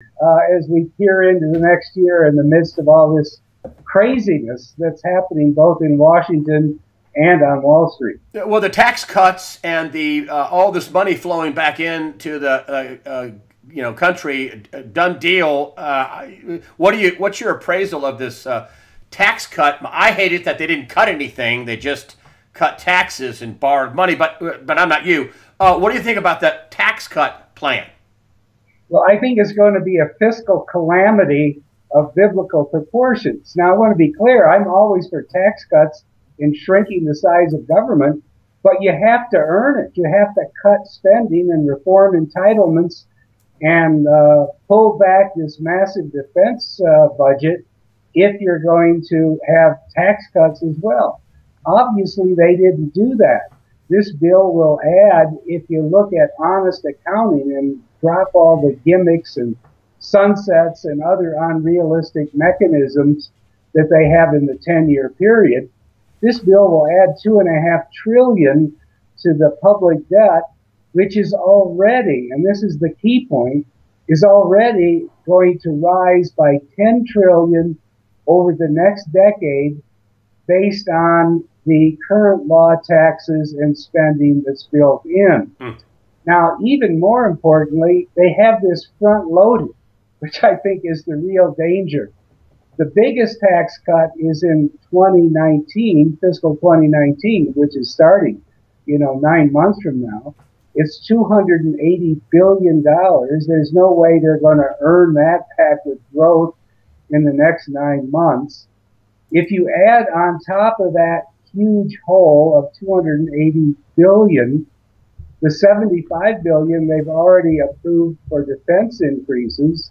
as we peer into the next year in the midst of all this craziness that's happening both in Washington and on Wall Street. Well, the tax cuts and the all this money flowing back into the country, done deal. What's your appraisal of this tax cut? I hate it that they didn't cut anything; they just cut taxes and borrowed money. But I'm not you. What do you think about that tax cut plan? Well, I think it's going to be a fiscal calamity of biblical proportions. Now, I want to be clear. I'm always for tax cuts and shrinking the size of government, but you have to earn it. You have to cut spending and reform entitlements and pull back this massive defense budget if you're going to have tax cuts as well. Obviously, they didn't do that. This bill will add, if you look at honest accounting and drop all the gimmicks and sunsets and other unrealistic mechanisms that they have in the 10-year period, this bill will add $2.5 trillion to the public debt, which is already, and this is the key point, is already going to rise by 10 trillion over the next decade based on the current law, taxes, and spending that's built in. Now, even more importantly, they have this front loaded, which I think is the real danger. The biggest tax cut is in 2019, fiscal 2019, which is starting, 9 months from now. It's $280 billion. There's no way they're going to earn that back with growth in the next 9 months. If you add on top of that huge hole of 280 billion, the 75 billion they've already approved for defense increases,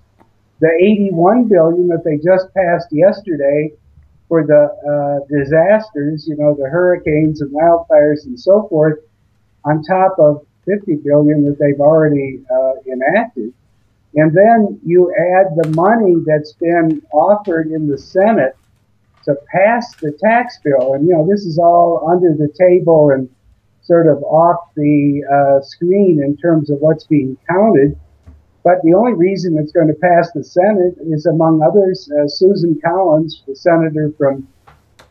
the 81 billion that they just passed yesterday for the disasters, the hurricanes and wildfires and so forth, on top of 50 billion that they've already enacted. And then you add the money that's been offered in the Senate to pass the tax bill. And, this is all under the table and sort of off the screen in terms of what's being counted. But the only reason it's going to pass the Senate is, among others, Susan Collins, the senator from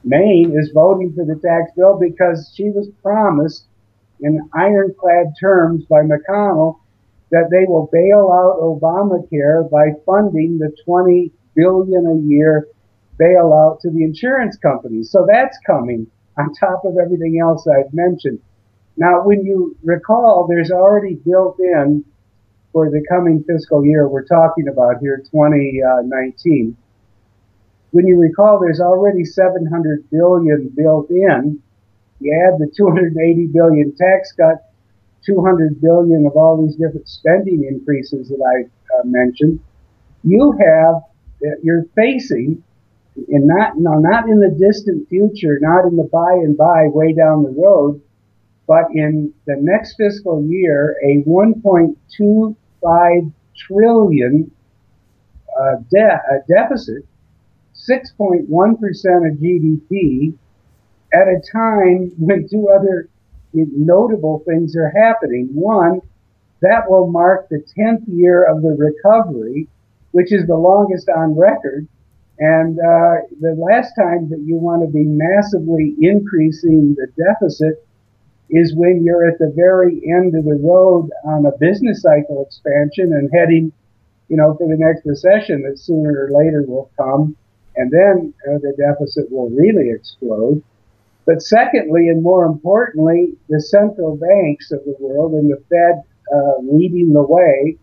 Maine, is voting for the tax bill because she was promised in ironclad terms by McConnell that they will bail out Obamacare by funding the $20 billion a year bailout to the insurance companies. So that's coming on top of everything else I've mentioned. Now, when you recall, there's already built in for the coming fiscal year we're talking about here, 2019. When you recall, there's already 700 billion built in. You add the 280 billion tax cut, 200 billion of all these different spending increases that I mentioned. You're facing, and not in the distant future, not in the by and by way down the road, but in the next fiscal year, a 1.25 trillion deficit, 6.1% of GDP, at a time when two other notable things are happening. One, that will mark the 10th year of the recovery, which is the longest on record. And the last time that you want to be massively increasing the deficit is when you're at the very end of the road on a business cycle expansion and heading, for the next recession that sooner or later will come. And then the deficit will really explode. But secondly, and more importantly, the central banks of the world and the Fed leading the way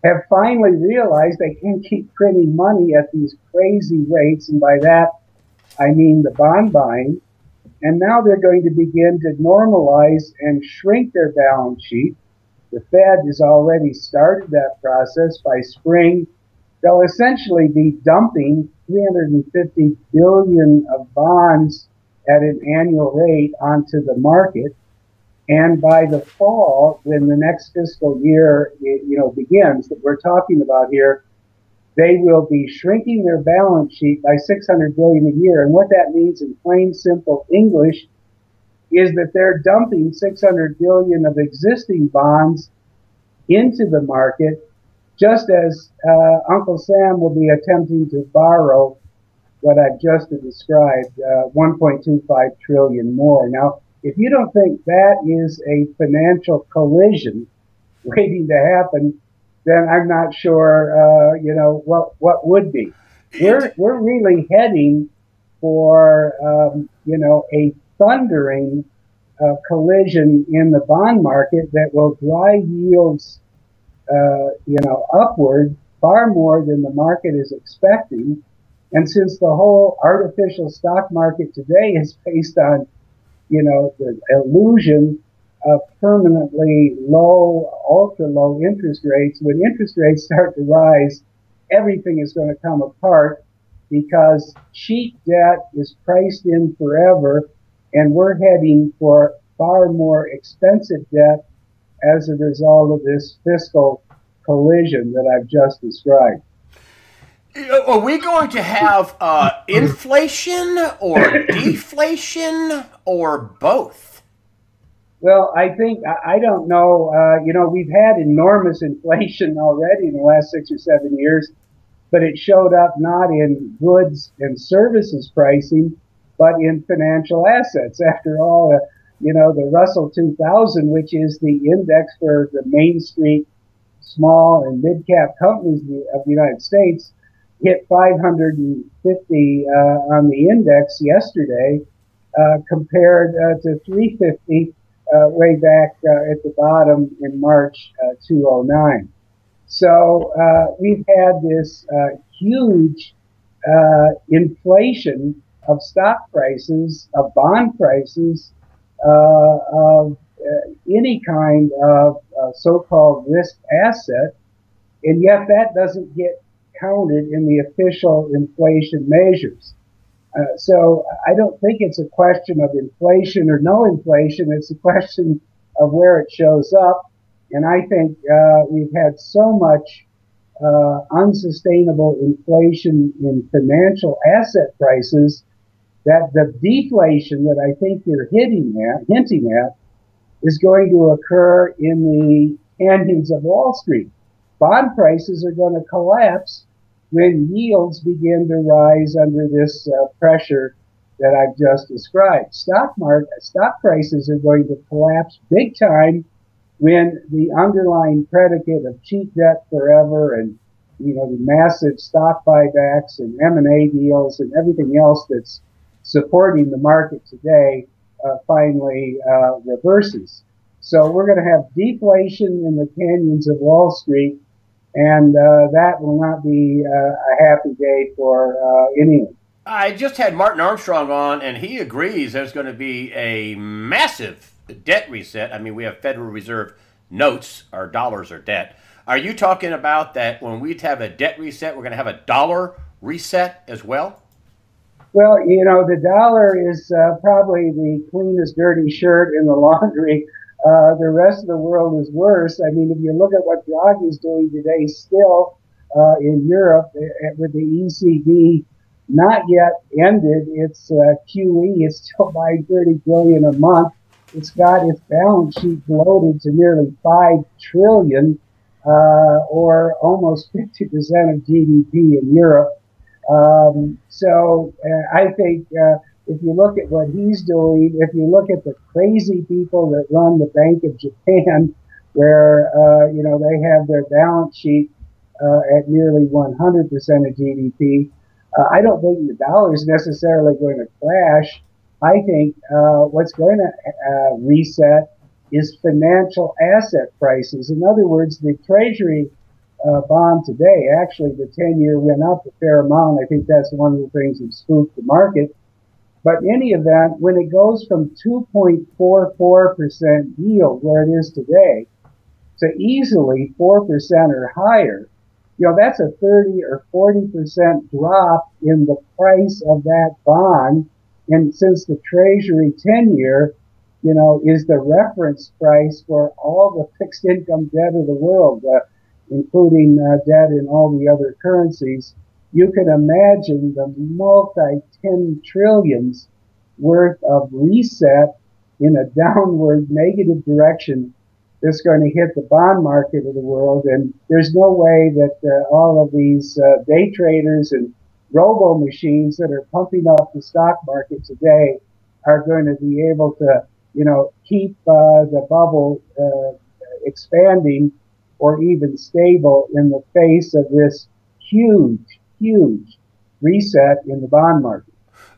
have finally realized they can't keep printing money at these crazy rates. And by that, I mean the bond buying. And now they're going to begin to normalize and shrink their balance sheet. The Fed has already started that process. By spring, they'll essentially be dumping 350 billion of bonds at an annual rate onto the market. And by the fall, when the next fiscal year, begins, that we're talking about here, they will be shrinking their balance sheet by 600 billion a year. And what that means in plain, simple English is that they're dumping 600 billion of existing bonds into the market just as Uncle Sam will be attempting to borrow what I've just described, 1.25 trillion more. Now, if you don't think that is a financial collision waiting to happen, then I'm not sure, what would be. We're really heading for, a thundering collision in the bond market that will drive yields, upward far more than the market is expecting. And since the whole artificial stock market today is based on, the illusion of permanently low, ultra low interest rates, when interest rates start to rise, everything is going to come apart because cheap debt is priced in forever, and we're heading for far more expensive debt as a result of this fiscal collision that I've just described. Are we going to have inflation or deflation or both? Well, I don't know. We've had enormous inflation already in the last 6 or 7 years, but it showed up not in goods and services pricing, but in financial assets. After all, the Russell 2000, which is the index for the Main Street small and mid cap companies of the United States, hit 550 on the index yesterday, compared to 350 way back at the bottom in March 2009. So we've had this huge inflation of stock prices, of bond prices, of any kind of so-called risk asset, and yet that doesn't get counted in the official inflation measures. So I don't think it's a question of inflation or no inflation. It's a question of where it shows up. And I think we've had so much unsustainable inflation in financial asset prices that the deflation that I think you're hinting at, is going to occur in the canyons of Wall Street. Bond prices are going to collapse when yields begin to rise under this pressure that I've just described. Stock prices are going to collapse big time when the underlying predicate of cheap debt forever and the massive stock buybacks and M&A deals and everything else that's supporting the market today finally reverses. So we're going to have deflation in the canyons of Wall Street, and that will not be a happy day for anyone. I just had Martin Armstrong on, and he agrees there's going to be a massive debt reset. I mean, we have Federal Reserve notes, our dollars are debt. Are you talking about that when we have a debt reset, we're going to have a dollar reset as well? Well, the dollar is probably the cleanest dirty shirt in the laundry. The rest of the world is worse. I mean, if you look at what Draghi's doing today still in Europe with the ECB not yet ended its QE, it's still buying 30 billion a month. It's got its balance sheet bloated to nearly 5 trillion, or almost 50% of GDP in Europe. So I think if you look at what he's doing, if you look at the crazy people that run the Bank of Japan, where they have their balance sheet at nearly 100% of GDP, I don't think the dollar is necessarily going to crash. I think what's going to reset is financial asset prices. In other words, the Treasury bond today, actually the 10-year went up a fair amount. I think that's one of the things that spooked the market. But in any event, when it goes from 2.44% yield, where it is today, to easily 4% or higher, that's a 30 or 40% drop in the price of that bond. And since the Treasury 10-year, is the reference price for all the fixed income debt of the world, including debt in all the other currencies, you can imagine the multi-10 trillions worth of reset in a downward negative direction that's going to hit the bond market of the world. And there's no way that all of these day traders and robo machines that are pumping up the stock market today are going to be able to, keep the bubble expanding or even stable in the face of this huge, huge reset in the bond market.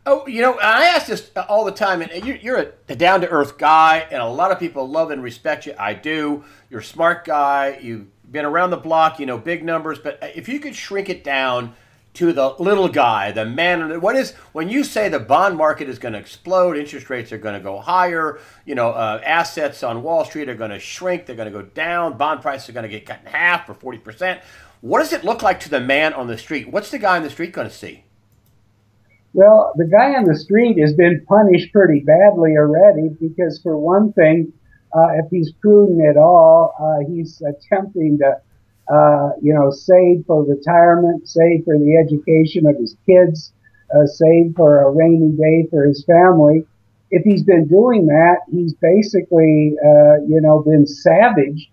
Oh, I ask this all the time, and you're a down to earth guy, and a lot of people love and respect you. I do. You're a smart guy. You've been around the block. You know big numbers, but if you could shrink it down to the little guy, the man, what is when you say the bond market is going to explode, interest rates are going to go higher, assets on Wall Street are going to shrink, they're going to go down, bond prices are going to get cut in half or 40%. What does it look like to the man on the street? What's the guy on the street going to see? Well, the guy on the street has been punished pretty badly already because, for one thing, if he's prudent at all, he's attempting to, save for retirement, save for the education of his kids, save for a rainy day for his family. If he's been doing that, he's basically, been savaged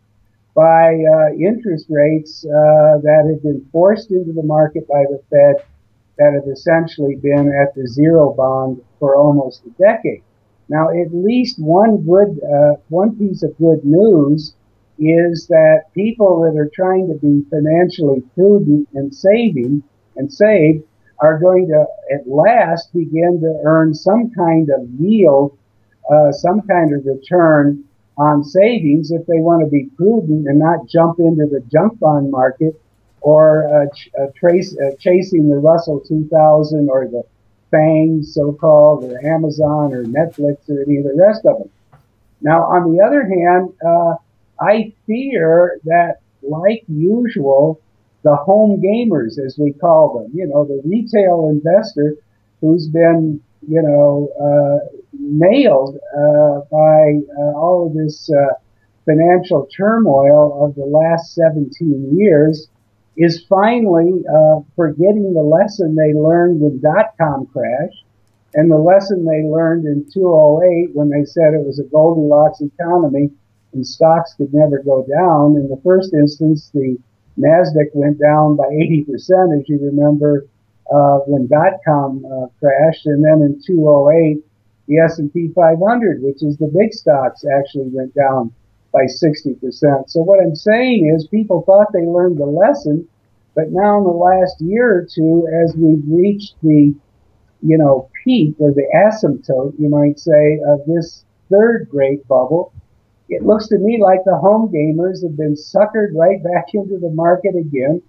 by interest rates that have been forced into the market by the Fed that have essentially been at the zero bond for almost a decade. Now, at least one piece of good news is that people that are trying to be financially prudent and save are going to at last begin to earn some kind of yield, some kind of return on savings if they want to be prudent and not jump into the junk bond market or chasing the Russell 2000 or the FANG, so-called, or Amazon or Netflix or any of the rest of them. Now, on the other hand, I fear that, like usual, the home gamers, as we call them, the retail investor who's been, nailed by all of this financial turmoil of the last 17 years, is finally forgetting the lesson they learned with dot-com crash and the lesson they learned in 2008 when they said it was a Goldilocks economy and stocks could never go down. In the first instance, the NASDAQ went down by 80%, as you remember, when dot-com crashed. And then in 2008, the S&P 500, which is the big stocks, actually went down by 60%. So what I'm saying is people thought they learned the lesson, but now in the last year or two, as we've reached the, peak or the asymptote, you might say, of this third great bubble, it looks to me like the home gamers have been suckered right back into the market again,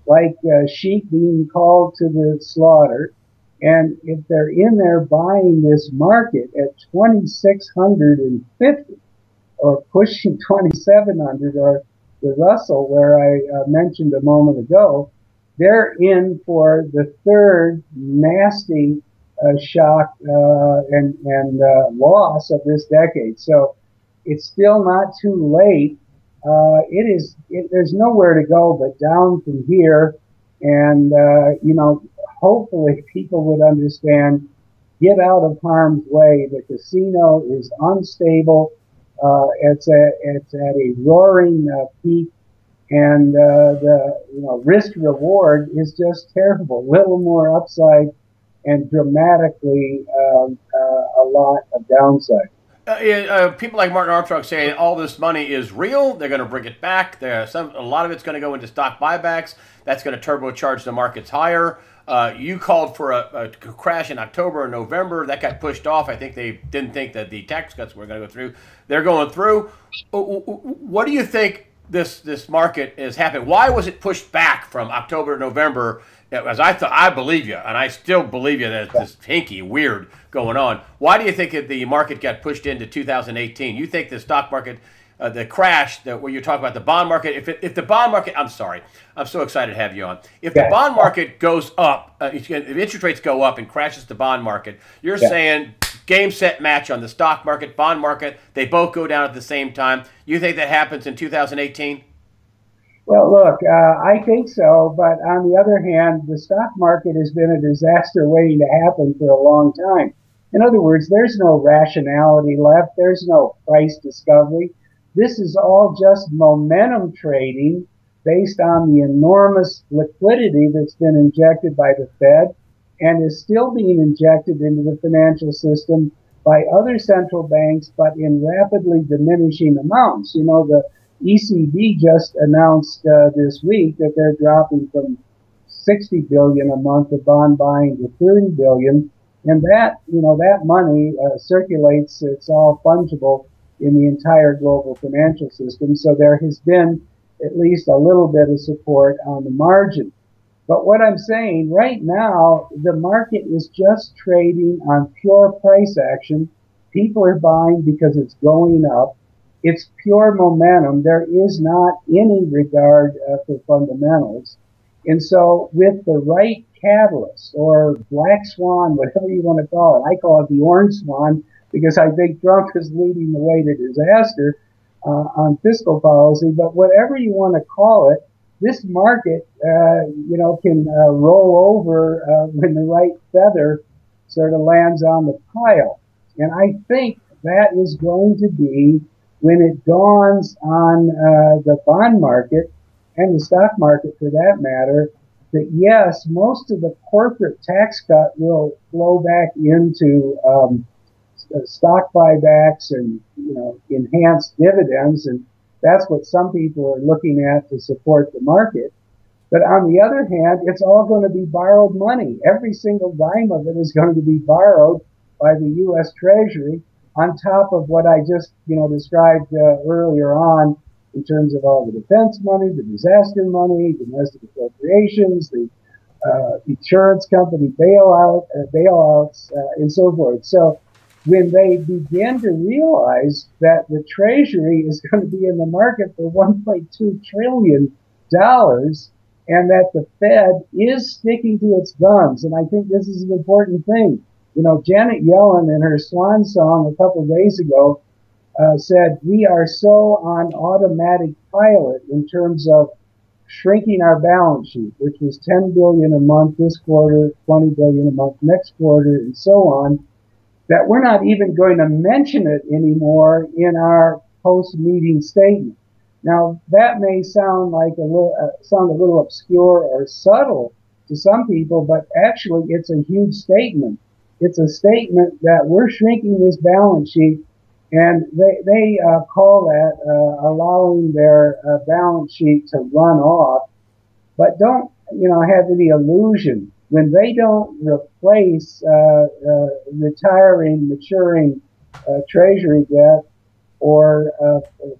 like sheep being called to the slaughter. And if they're in there buying this market at 2,650, or pushing 2,700, or the Russell, where I mentioned a moment ago, they're in for the third nasty shock and loss of this decade. So it's still not too late. There's nowhere to go but down from here. And, hopefully people would understand, get out of harm's way. The casino is unstable. It's at a roaring peak, and the risk reward is just terrible. Little more upside, and dramatically a lot of downside. People like Martin Armstrong saying all this money is real. They're going to bring it back. A lot of it's going to go into stock buybacks. That's going to turbocharge the markets higher. You called for a crash in October or November. That got pushed off. I think they didn't think that the tax cuts were going to go through. They're going through. What do you think this market is happening? Why was it pushed back from October to November? As I believe you, and I still believe you that it's this hinky, weird going on. Why do you think that the market got pushed into 2018? You think the stock market, the crash, where you're talking about the bond market, if the bond market, I'm sorry, I'm so excited to have you on. If the bond market goes up, if interest rates go up and crashes the bond market, you're saying game, set, match on the stock market, bond market, they both go down at the same time. You think that happens in 2018? Well, look, I think so, but on the other hand, the stock market has been a disaster waiting to happen for a long time. In other words, there's no rationality left. There's no price discovery. this is all just momentum trading based on the enormous liquidity that's been injected by the Fed and is still being injected into the financial system by other central banks, but in rapidly diminishing amounts. You know, the ECB just announced this week that they're dropping from 60 billion a month of bond buying to 30 billion. And that, that money circulates. It's all fungible in the entire global financial system. So there has been at least a little bit of support on the margin. But what I'm saying right now, the market is just trading on pure price action. People are buying because it's going up. It's pure momentum. There is not any regard for fundamentals. And so with the right catalyst or black swan, whatever you want to call it, I call it the orange swan because I think Trump is leading the way to disaster on fiscal policy. But whatever you want to call it, this market, can roll over when the right feather sort of lands on the pile. And I think that is going to be when it dawns on the bond market and the stock market for that matter, that yes, most of the corporate tax cut will flow back into stock buybacks and enhanced dividends, and that's what some people are looking at to support the market. But on the other hand, it's all going to be borrowed money. Every single dime of it is going to be borrowed by the U.S. Treasury on top of what I just described earlier on in terms of all the defense money, the disaster money, domestic appropriations, the insurance company bailouts, and so forth. So when they begin to realize that the Treasury is going to be in the market for $1.2 trillion and that the Fed is sticking to its guns, and I think this is an important thing. Janet Yellen in her swan song a couple of days ago said, we are so on automatic pilot in terms of shrinking our balance sheet, which was 10 billion a month this quarter, 20 billion a month next quarter, and so on, that we're not even going to mention it anymore in our post-meeting statement. Now, that may sound like a little obscure or subtle to some people, but actually it's a huge statement. It's a statement that we're shrinking this balance sheet, and they call that allowing their balance sheet to run off. But don't have any illusion when they don't replace retiring, maturing Treasury debt or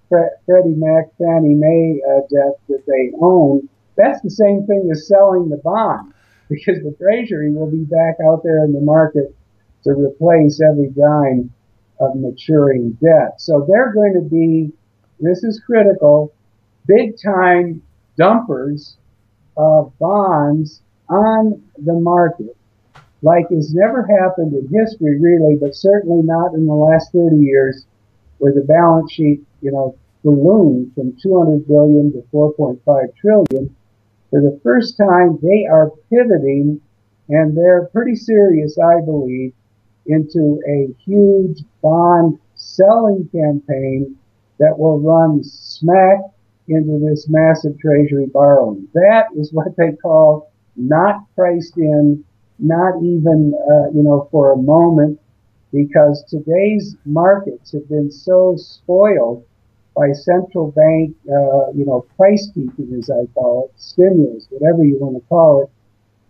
Freddie Mac, Fannie Mae debt that they own. That's the same thing as selling the bond, because the Treasury will be back out there in the market to replace every dime of maturing debt. So they're going to be, this is critical, big time dumpers of bonds on the market, like has never happened in history really, but certainly not in the last 30 years, where the balance sheet, ballooned from 200 billion to 4.5 trillion. For the first time, they are pivoting, and they're pretty serious, I believe, into a huge bond selling campaign that will run smack into this massive Treasury borrowing. That is what they call not priced in, not even, for a moment, because today's markets have been so spoiled by central bank, price keeping, as I call it, stimulus, whatever you want to call it,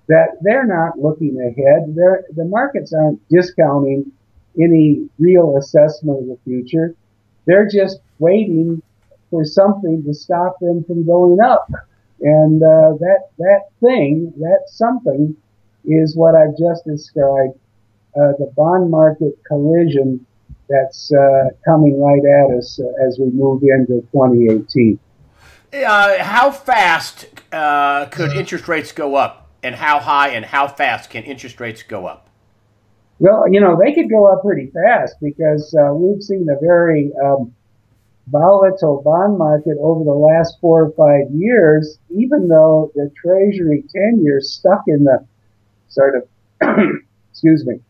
that they're not looking ahead. The markets aren't discounting any real assessment of the future. They're just waiting for something to stop them from going up. And that something is what I've just described, the bond market collision that's coming right at us as we move into 2018. How fast could interest rates go up, and how high and how fast can interest rates go up? Well, they could go up pretty fast because we've seen a very volatile bond market over the last 4 or 5 years, even though the Treasury 10-year stuck in the sort of, excuse me,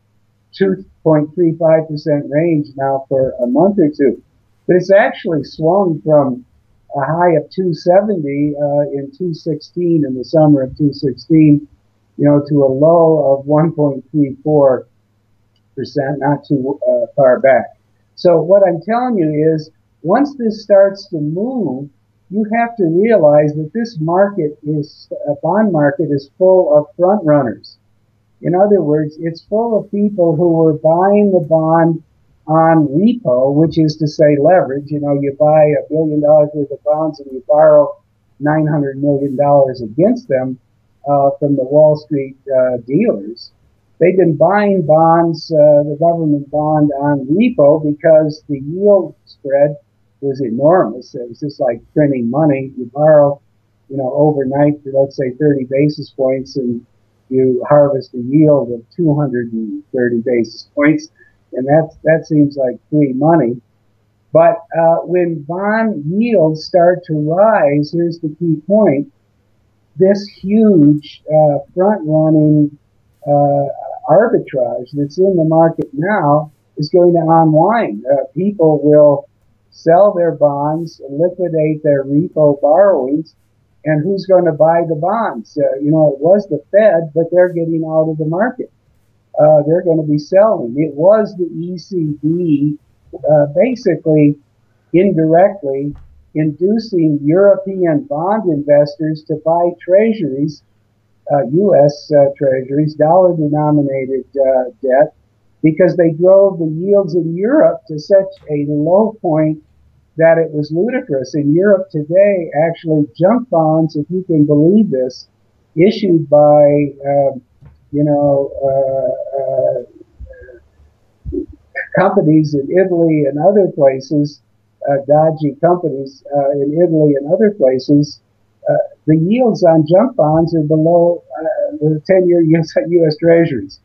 2.35% range now for a month or two. But it's actually swung from a high of 270 in 216 in the summer of 216, to a low of 1.34%, not too far back. So what I'm telling you is, once this starts to move, you have to realize that this market is a bond market is full of front runners. In other words, it's full of people who were buying the bond on repo, which is to say leverage. You buy $1 billion worth of bonds and you borrow $900 million against them from the Wall Street dealers. They've been buying bonds, the government bond on repo, because the yield spread was enormous. It was just like printing money. You borrow, overnight for, let's say, 30 basis points, and you harvest a yield of 230 basis points, and that seems like free money. But when bond yields start to rise, here's the key point: this huge front-running uh, arbitrage that's in the market now is going to unwind. People will sell their bonds, liquidate their repo borrowings, and who's going to buy the bonds? It was the Fed, but they're getting out of the market. They're going to be selling. It was the ECB, basically indirectly inducing European bond investors to buy treasuries, U.S. treasuries, dollar denominated debt, because they drove the yields in Europe to such a low point that it was ludicrous. In Europe today, actually, junk bonds, if you can believe this, issued by, you know, companies in Italy and other places, dodgy companies in Italy and other places, uh, the yields on junk bonds are below the 10-year U.S. Treasuries.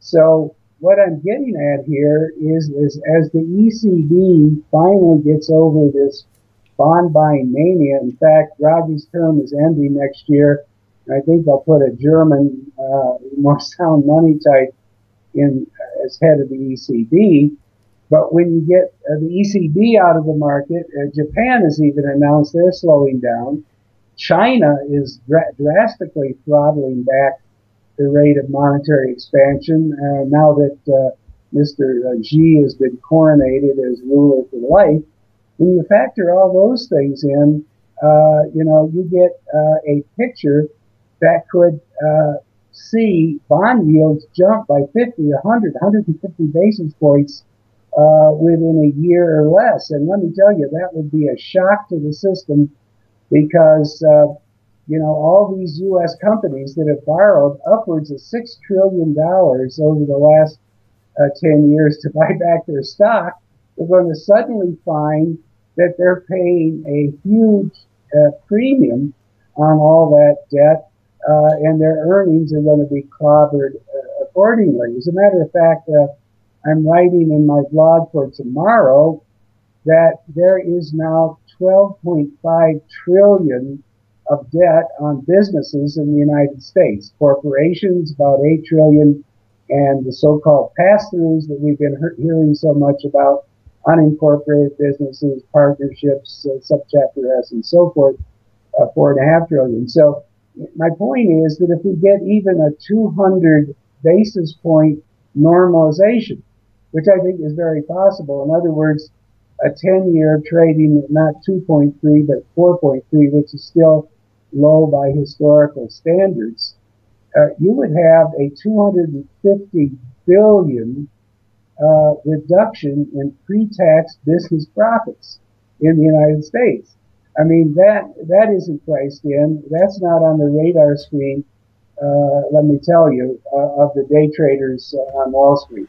So what I'm getting at here is as the ECB finally gets over this bond buying mania. In fact, Draghi's term is ending next year, and I think they'll put a German, more sound money type in as head of the ECB. But when you get the ECB out of the market, Japan has even announced they're slowing down. China is drastically throttling back the rate of monetary expansion now that Mr. Xi has been coronated as ruler for life. When you factor all those things in, you get a picture that could see bond yields jump by 50, 100, 150 basis points within a year or less. And let me tell you, that would be a shock to the system, because all these U.S. companies that have borrowed upwards of $6 trillion over the last 10 years to buy back their stock are going to suddenly find that they're paying a huge premium on all that debt, and their earnings are going to be clobbered accordingly. As a matter of fact, I'm writing in my blog for tomorrow that there is now 12.5 trillion of debt on businesses in the United States. Corporations, about 8 trillion, and the so-called pass-throughs that we've been hearing so much about, unincorporated businesses, partnerships, subchapter S, and so forth, 4.5 trillion. So my point is that if we get even a 200 basis point normalization, which I think is very possible, in other words, a 10-year trading at not 2.3 but 4.3, which is still low by historical standards, you would have a 250 billion reduction in pre-tax business profits in the United States. I mean, that isn't priced in. That's not on the radar screen, let me tell you, of the day traders on Wall Street.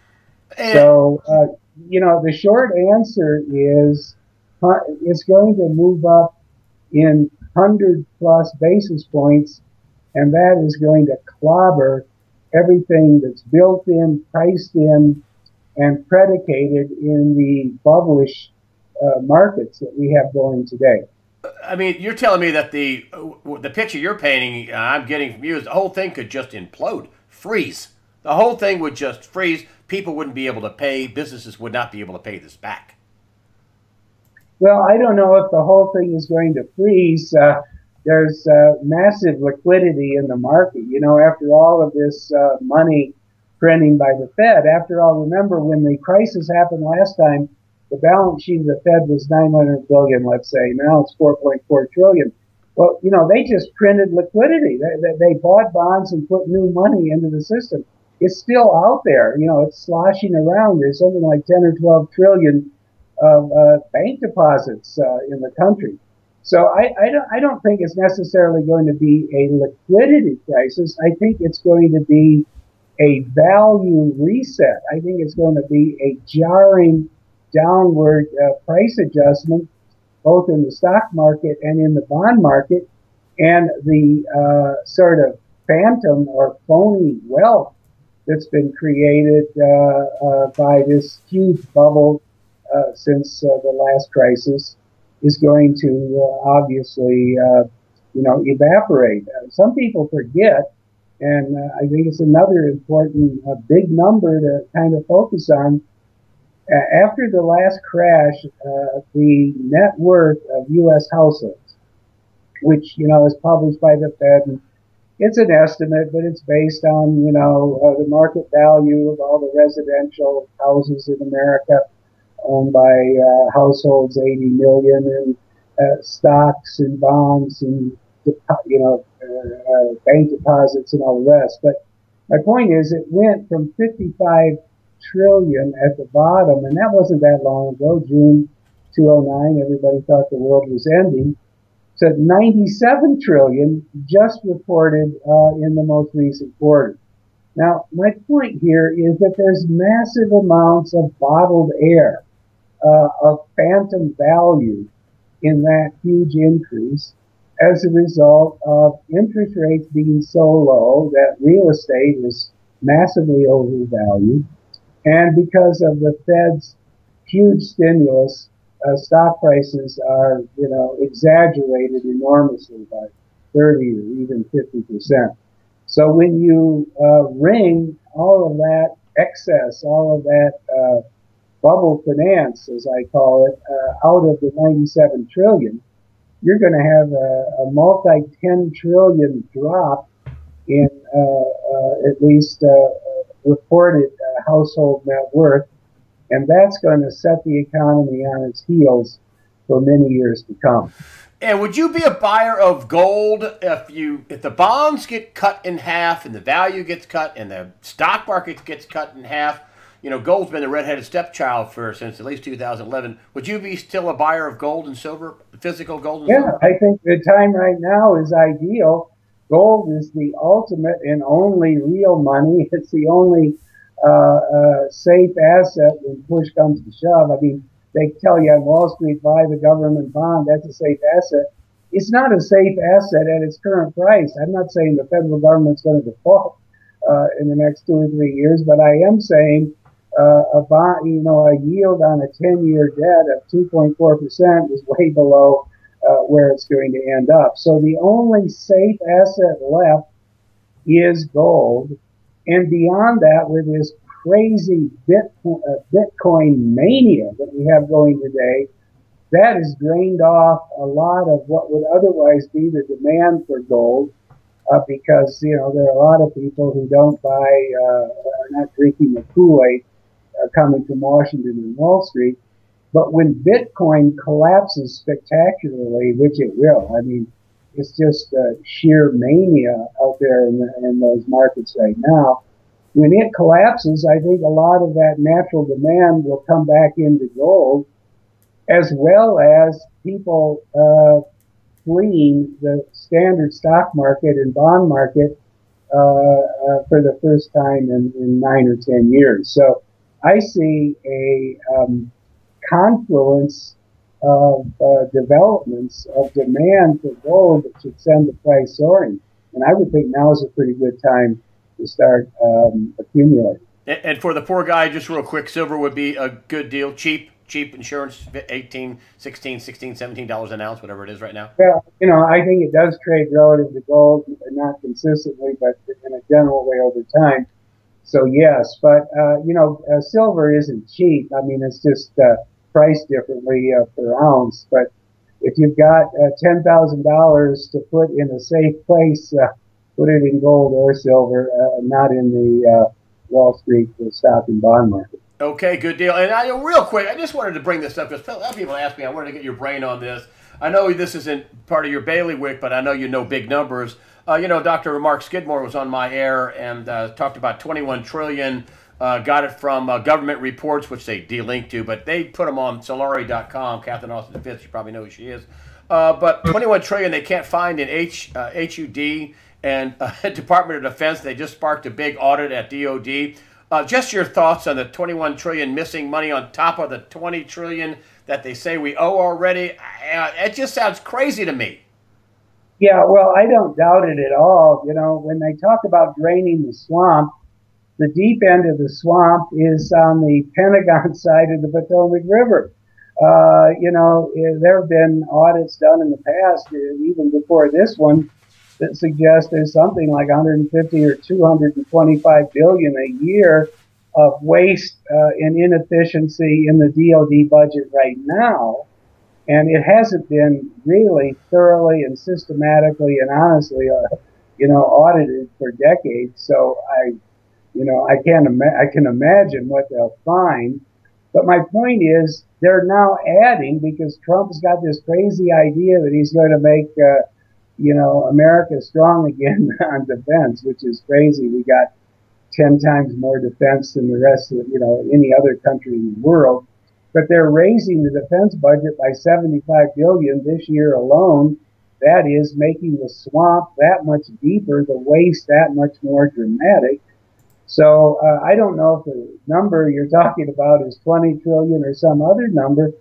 And So, the short answer is it's going to move up in 100 plus basis points, and that is going to clobber everything that's built in, priced in, and predicated in the bubblish markets that we have going today. I mean, you're telling me that the picture you're painting, I'm getting from you, is the whole thing could just implode, freeze. The whole thing would just freeze. People wouldn't be able to pay. Businesses would not be able to pay this back. Well, I don't know if the whole thing is going to freeze. There's massive liquidity in the market. You know, after all of this money printing by the Fed, after all, remember when the crisis happened last time, the balance sheet of the Fed was 900 billion, let's say. Now it's 4.4 trillion. Well, you know, they just printed liquidity. They bought bonds and put new money into the system. It's still out there. You know, it's sloshing around. There's something like 10 or 12 trillion of bank deposits in the country. So I don't think it's necessarily going to be a liquidity crisis. I think it's going to be a value reset. I think it's going to be a jarring downward price adjustment, both in the stock market and in the bond market, and the sort of phantom or phony wealth that's been created by this huge bubble since the last crisis is going to obviously, evaporate. Some people forget, and I think it's another important big number to kind of focus on. After the last crash, the net worth of U.S. households, which is published by the Fed, and it's an estimate, but it's based on the market value of all the residential houses in America owned by households, 80 million, and stocks and bonds and bank deposits and all the rest. But my point is, it went from 55 trillion at the bottom, and that wasn't that long ago, June 2009. Everybody thought the world was ending. To 97 trillion just reported in the most recent quarter. Now, my point here is that there's massive amounts of bottled air, of phantom value in that huge increase as a result of interest rates being so low that real estate is massively overvalued. And because of the Fed's huge stimulus, stock prices are, exaggerated enormously by 30 or even 50%. So when you wring all of that excess, all of that bubble finance, as I call it, out of the 97 trillion, you're going to have a multi 10 trillion drop in at least reported household net worth, and that's going to set the economy on its heels for many years to come. And would you be a buyer of gold if the bonds get cut in half and the value gets cut and the stock market gets cut in half? Gold's been the redheaded stepchild since at least 2011. Would you be still a buyer of gold and silver, physical gold and silver? Yeah, I think the time right now is ideal. Gold is the ultimate and only real money. It's the only safe asset when push comes to shove. I mean, they tell you on Wall Street, buy the government bond, that's a safe asset. It's not a safe asset at its current price. I'm not saying the federal government's going to default in the next 2 or 3 years, but I am saying a bond, a yield on a 10-year debt of 2.4% is way below where it's going to end up. So the only safe asset left is gold. And beyond that, with this crazy Bitcoin mania that we have going today, that has drained off a lot of what would otherwise be the demand for gold, because there are a lot of people who don't are not drinking the Kool-Aid coming from Washington and Wall Street. But when Bitcoin collapses spectacularly, which it will, I mean, it's just sheer mania out there in those markets right now. When it collapses, I think a lot of that natural demand will come back into gold, as well as people fleeing the standard stock market and bond market for the first time in 9 or 10 years. So I see a confluence of developments of demand for gold that should send the price soaring. And I would think now is a pretty good time to start accumulating. And for the poor guy, just real quick, silver would be a good deal. Cheap insurance, $18, $16, $16, $17 an ounce, whatever it is right now. Yeah, I think it does trade relative to gold, not consistently, but in a general way over time. So yes, but silver isn't cheap. I mean, it's just priced differently per ounce. But if you've got $10,000 to put in a safe place, put it in gold or silver, not in the Wall Street stock and bond market. Okay, good deal. And real quick, I just wanted to bring this up because a lot of people ask me. I wanted to get your brain on this. I know this isn't part of your bailiwick, but I know you know big numbers. Dr. Mark Skidmore was on my air and talked about 21 trillion. Got it from government reports, which they de-link to, but they put them on Solari.com. Catherine Austin V, you probably know who she is. But 21 trillion they can't find in HUD and Department of Defense. They just sparked a big audit at DOD. Just your thoughts on the 21 trillion missing money on top of the 20 trillion that they say we owe already. It just sounds crazy to me. Yeah, well, I don't doubt it at all. When they talk about draining the swamp, the deep end of the swamp is on the Pentagon side of the Potomac River. There have been audits done in the past, even before this one, that suggest there's something like 150 or 225 billion a year of waste and inefficiency in the DoD budget right now. And it hasn't been really thoroughly and systematically and honestly, audited for decades. So I can imagine what they'll find. But my point is, they're now adding, because Trump's got this crazy idea that he's going to make, America strong again on defense, which is crazy. We got 10 times more defense than the rest of, any other country in the world. But they're raising the defense budget by 75 billion this year alone. That is making the swamp that much deeper, the waste that much more dramatic. So I don't know if the number you're talking about is 20 trillion or some other number,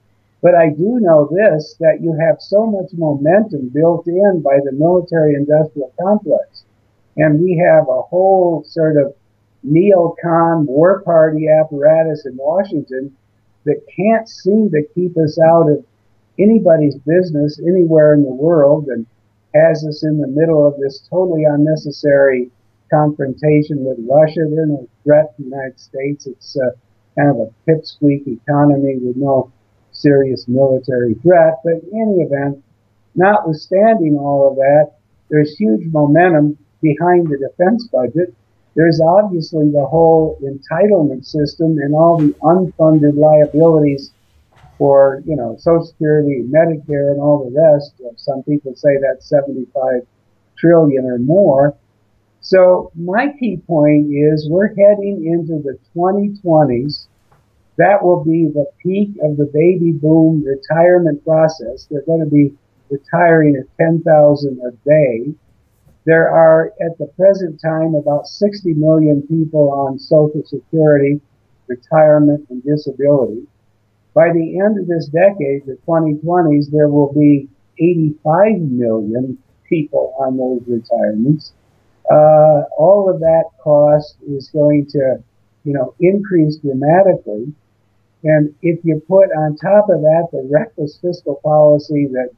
but I do know this, that you have so much momentum built in by the military-industrial complex. And we have a whole sort of neocon war party apparatus in Washington that can't seem to keep us out of anybody's business anywhere in the world, and has us in the middle of this totally unnecessary confrontation with Russia. They're no threat to the United States. It's kind of a pipsqueak economy with no serious military threat. But in any event, notwithstanding all of that, there's huge momentum behind the defense budget. There's obviously the whole entitlement system and all the unfunded liabilities for, Social Security, Medicare, and all the rest. Some people say that's 75 trillion or more. So my key point is we're heading into the 2020s. That will be the peak of the baby boom retirement process. They're going to be retiring at 10,000 a day. There are, at the present time, about 60 million people on Social Security, retirement, and disability. By the end of this decade, the 2020s, there will be 85 million people on those retirements. All of that cost is going to, increase dramatically. And if you put on top of that the reckless fiscal policy that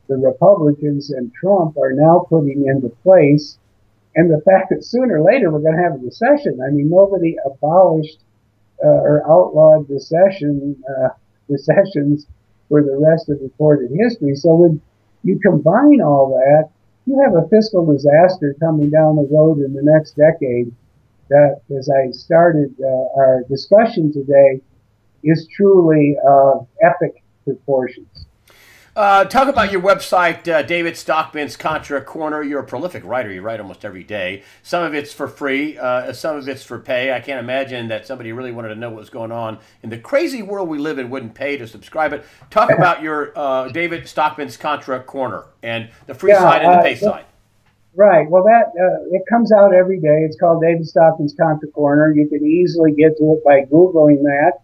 the Republicans and Trump are now putting into place, and the fact that sooner or later we're going to have a recession. I mean, nobody abolished or outlawed recessions for the rest of recorded history. So when you combine all that, you have a fiscal disaster coming down the road in the next decade that, as I started our discussion today, is truly epic proportions. Talk about your website, David Stockman's Contra Corner. You're a prolific writer. You write almost every day. Some of it's for free. Some of it's for pay. I can't imagine that somebody really wanted to know what was going on in the crazy world we live in wouldn't pay to subscribe it. Talk about your David Stockman's Contra Corner and the free side and the pay side. Right. Well, it comes out every day. It's called David Stockman's Contra Corner. You can easily get to it by Googling that.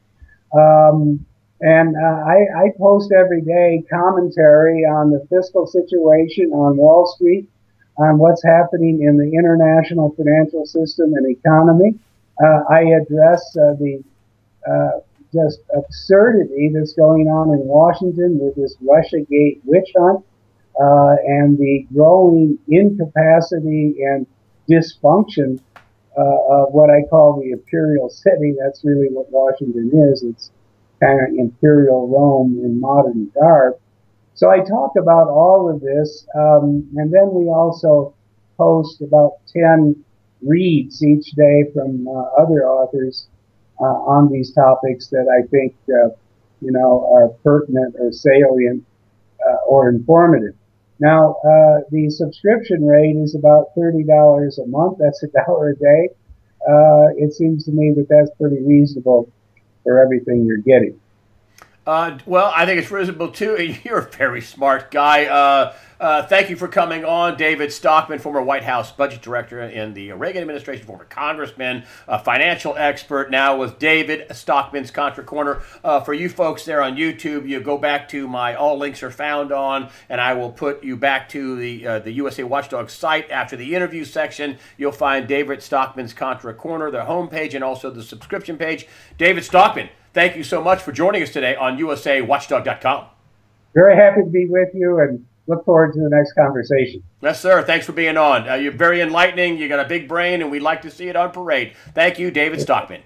I post every day commentary on the fiscal situation on Wall Street, on what's happening in the international financial system and economy. I address the just absurdity that's going on in Washington with this Russiagate witch hunt, and the growing incapacity and dysfunction of what I call the imperial city. That's really what Washington is. It's kind of imperial Rome in modern garb. So I talk about all of this, and then we also post about 10 reads each day from other authors on these topics that I think, are pertinent or salient or informative. Now, the subscription rate is about $30 a month. That's $1 a day. It seems to me that that's pretty reasonable for everything you're getting. Well, I think it's reasonable too. You're a very smart guy. Thank you for coming on, David Stockman, former White House budget director in the Reagan administration, former congressman, a financial expert. Now with David Stockman's Contra Corner. For you folks there on YouTube, you go back to my all links are found on, and I will put you back to the USA Watchdog site after the interview section. You'll find David Stockman's Contra Corner, the homepage, and also the subscription page. David Stockman, thank you so much for joining us today on USAWatchdog.com. Very happy to be with you and look forward to the next conversation. Yes, sir. Thanks for being on. You're very enlightening. You got a big brain, and we'd like to see it on parade. Thank you, David Stockman.